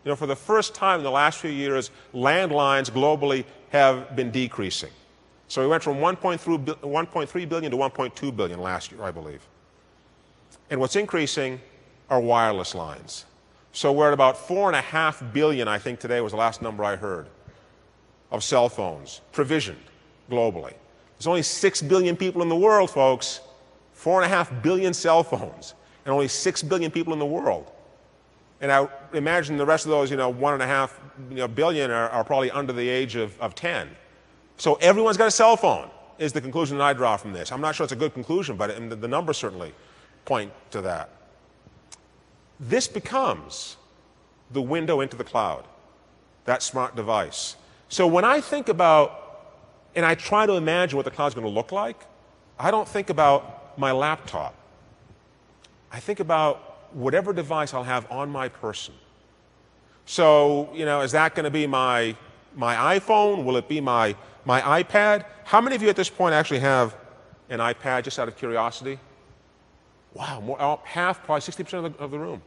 You know, for the first time in the last few years, landlines globally have been decreasing. So we went from 1.3 billion to 1.2 billion last year, I believe. And what's increasing are wireless lines. So we're at about 4.5 billion, I think today was the last number I heard, of cell phones provisioned globally. There's only 6 billion people in the world, folks. 4.5 billion cell phones, and only 6 billion people in the world. And I imagine the rest of those, 1.5 billion are probably under the age of 10. So everyone's got a cell phone, is the conclusion that I draw from this. I'm not sure it's a good conclusion, but the numbers certainly point to that. This becomes the window into the cloud, that smart device. So when I think about, and I try to imagine what the cloud's going to look like, I don't think about my laptop. I think about whatever device I'll have on my person. So, is that going to be my iPhone? Will it be my iPad? How many of you at this point actually have an iPad, just out of curiosity? Wow, half, probably 60% of the room.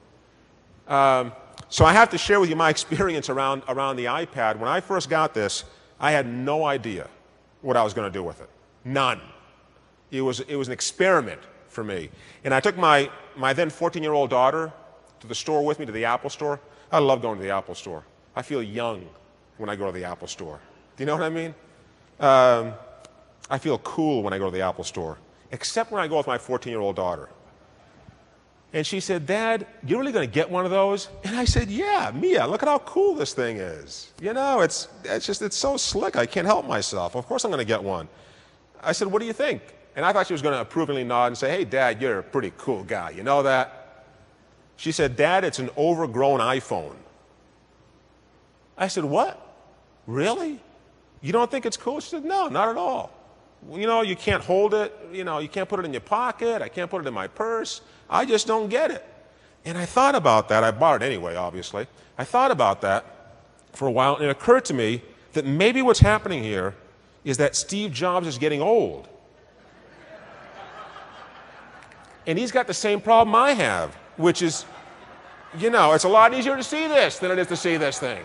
So I have to share with you my experience around the iPad. When I first got this, I had no idea what I was going to do with it. None. It was an experiment for me. And I took my then 14-year-old daughter to the store with me, to the Apple store. I love going to the Apple store. I feel young when I go to the Apple store. Do you know what I mean? I feel cool when I go to the Apple store, except when I go with my 14-year-old daughter. And she said, "Dad, you're really going to get one of those?" And I said, "Yeah, Mia, look at how cool this thing is. It's so slick, I can't help myself. Of course I'm going to get one." I said, "What do you think?" And I thought she was going to approvingly nod and say, "Hey, Dad, you're a pretty cool guy. You know that?" She said, "Dad, it's an overgrown iPhone." I said, "What? Really? You don't think it's cool?" She said, "No, not at all. You can't hold it. You can't put it in your pocket. I can't put it in my purse. I just don't get it." And I thought about that. I bought it anyway, obviously. I thought about that for a while, and it occurred to me that maybe what's happening here is that Steve Jobs is getting old. And he's got the same problem I have, which is, it's a lot easier to see this than it is to see this thing.